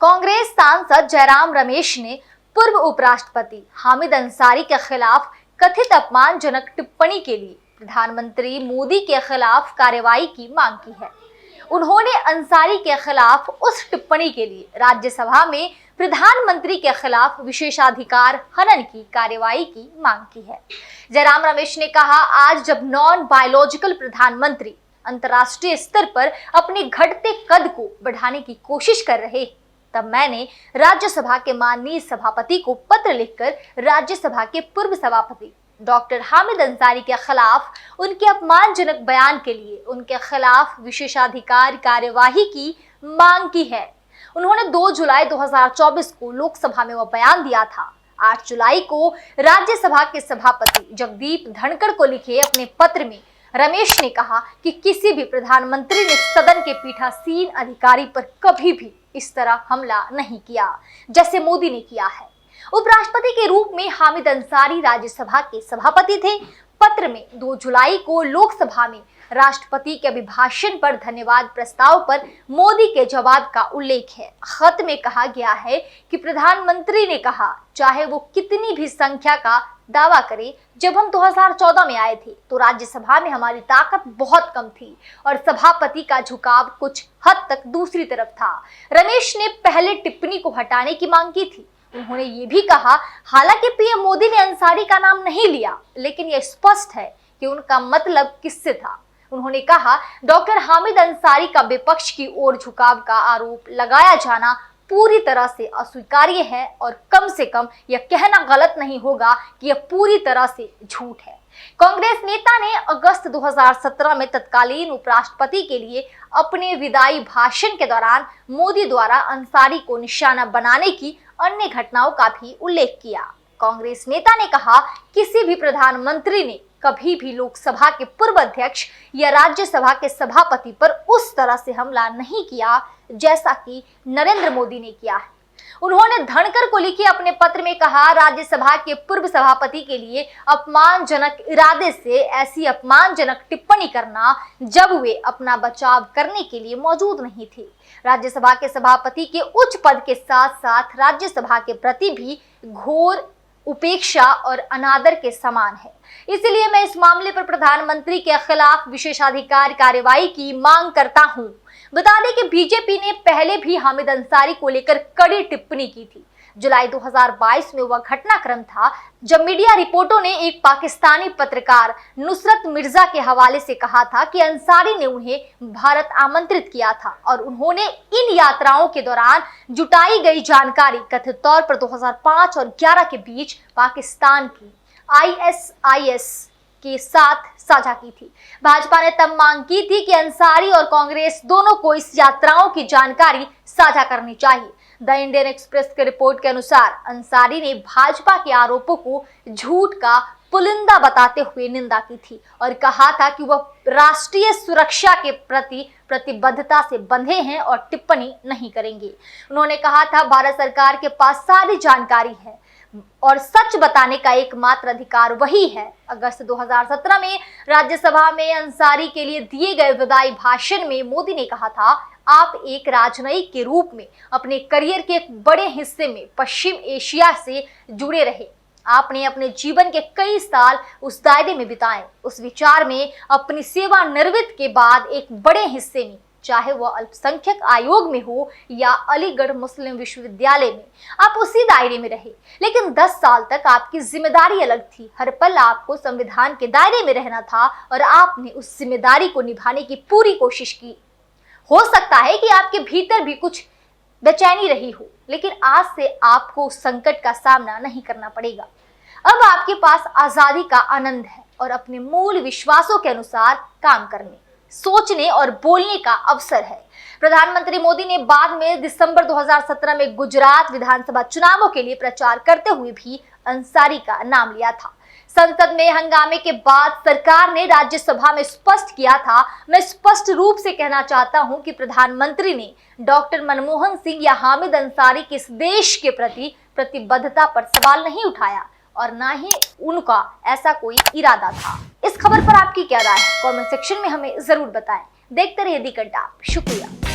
कांग्रेस सांसद जयराम रमेश ने पूर्व उपराष्ट्रपति हामिद अंसारी के खिलाफ कथित अपमानजनक टिप्पणी के लिए प्रधानमंत्री मोदी के खिलाफ कार्रवाई की मांग की है। उन्होंने अंसारी के खिलाफ उस टिप्पणी के लिए राज्यसभा में प्रधानमंत्री के खिलाफ विशेषाधिकार हनन की कार्रवाई की मांग की है। जयराम रमेश ने कहा, आज जब नॉन बायोलॉजिकल प्रधानमंत्री अंतर्राष्ट्रीय स्तर पर अपने घटते कद को बढ़ाने की कोशिश कर रहे, तब मैंने राज्यसभा के माननीय सभापति को पत्र लिखकर राज्यसभा के पूर्व सभापति डॉक्टर हामिद अंसारी के खिलाफ उनके अपमानजनक बयान के लिए उनके खिलाफ विशेषाधिकार कार्यवाही की मांग की है। उन्होंने 2 जुलाई 2024 को लोकसभा में वह बयान दिया था। 8 जुलाई को राज्यसभा के सभापति जगदीप धनखड़ को लिखे अपने पत्र में रमेश ने कहा कि किसी भी प्रधानमंत्री ने सदन के पीठासीन अधिकारी पर कभी भी इस तरह हमला नहीं किया जैसे मोदी ने किया है। उपराष्ट्रपति के रूप में हामिद अंसारी राज्यसभा के सभापति थे। पत्र में 2 जुलाई को लोकसभा में राष्ट्रपति के अभिभाषण पर धन्यवाद प्रस्ताव पर मोदी के जवाब का उल्लेख है। खत में कहा गया है कि प्रधानमंत्री ने कहा, चाहे वो कितनी भी संख्या का दावा करे, जब हम 2014 में आए थे तो राज्यसभा में हमारी ताकत बहुत कम थी और सभापति का झुकाव कुछ हद तक दूसरी तरफ था। रमेश ने पहले टिप्पणी को हटाने की मांग की थी। उन्होंने ये भी कहा, हालांकि पीएम मोदी ने अंसारी का नाम नहीं लिया, लेकिन यह स्पष्ट है कि उनका मतलब किससे था। उन्होंने कहा, डॉक्टर हामिद अंसारी का विपक्ष की ओर झुकाव का आरोप लगाया जाना पूरी तरह से अस्वीकार्य है और कम से कम यह कहना गलत नहीं होगा कि यह पूरी तरह से झूठ है। कांग्रेस नेता ने अगस्त 2017 में तत्कालीन उपराष्ट्रपति के लिए अपने विदाई भाषण के दौरान मोदी द्वारा अंसारी को निशाना बनाने की अन्य घटनाओं का भी उल्लेख किया। कांग्रेस नेता ने कहा, किसी भी प्रधानमंत्री ने कभी भी लोकसभा के पूर्व अध्यक्ष या राज्यसभा के सभापति पर उस तरह से हमला नहीं किया जैसा कि नरेंद्र मोदी ने किया है। उन्होंने धनखड़ को लिखे अपने पत्र में कहा, राज्यसभा के पूर्व सभापति के लिए अपमानजनक इरादे से ऐसी अपमानजनक टिप्पणी करना जब वे अपना बचाव करने के लिए मौजूद नहीं थे। राज्यसभा के सभापति के उच्च पद के साथ साथ राज्यसभा के प्रति भी घोर उपेक्षा और अनादर के समान है। इसलिए मैं इस मामले पर प्रधानमंत्री के खिलाफ विशेषाधिकार कार्यवाही की मांग करता हूं। बता दें कि बीजेपी ने पहले भी हामिद अंसारी को लेकर कड़ी टिप्पणी की थी। जुलाई 2022 में वह घटनाक्रम था जब मीडिया रिपोर्टों ने एक पाकिस्तानी पत्रकार नुसरत मिर्जा के हवाले से कहा था कि अंसारी ने उन्हें भारत आमंत्रित किया था और उन्होंने इन यात्राओं के दौरान जुटाई गई जानकारी कथित तौर पर 2005 और 11 के बीच पाकिस्तान की ISIS के साथ साझा की थी। भाजपा ने तब मांग की थी कि अंसारी और कांग्रेस दोनों को इस यात्राओं की जानकारी साझा करनी चाहिए। द इंडियन एक्सप्रेस के रिपोर्ट के अनुसार अंसारी ने भाजपा के आरोपों को झूठ का पुलिंदा बताते हुए निंदा की थी और कहा था कि वह राष्ट्रीय सुरक्षा के प्रति प्रतिबद्धता से बंधे हैं और टिप्पणी नहीं करेंगे। उन्होंने कहा था, भारत सरकार के पास सारी जानकारी है और सच बताने का एकमात्र अधिकार वही है। अगस्त 2017 में राज्यसभा में अंसारी के लिए दिए गए विदाई भाषण में मोदी ने कहा था, आप एक राजनयिक के रूप में अपने करियर के एक बड़े हिस्से में पश्चिम एशिया से जुड़े रहे। आपने अपने जीवन के कई साल उस दायरे में बिताए। उस विचार में अपनी सेवानिवृत्ति के बाद एक बड़े हिस्से में, चाहे वह अल्पसंख्यक आयोग में हो या अलीगढ़ मुस्लिम विश्वविद्यालय में, आप उसी दायरे में रहे। लेकिन 10 साल तक आपकी जिम्मेदारी अलग थी। हर पल आपको संविधान के दायरे में रहना था और आपने उस जिम्मेदारी को निभाने की पूरी कोशिश की। हो सकता है कि आपके भीतर भी कुछ बेचैनी रही हो, लेकिन आज से आपको उस संकट का सामना नहीं करना पड़ेगा। अब आपके पास आजादी का आनंद है और अपने मूल विश्वासों के अनुसार काम करने, सोचने और बोलने का अवसर है। प्रधानमंत्री मोदी ने बाद में दिसंबर 2017 में गुजरात विधानसभा चुनावों के लिए प्रचार करते हुए भी अंसारी का नाम लिया था। संसद में हंगामे के बाद सरकार ने राज्यसभा में स्पष्ट किया था, मैं स्पष्ट रूप से कहना चाहता हूं कि प्रधानमंत्री ने डॉक्टर मनमोहन सिंह या हामिद अंसारी के इस देश के प्रति प्रतिबद्धता पर सवाल नहीं उठाया और ना ही उनका ऐसा कोई इरादा था। इस खबर पर आपकी क्या राय है? कमेंट सेक्शन में हमें जरूर बताएं। देखते रहिए दी घंटा। शुक्रिया।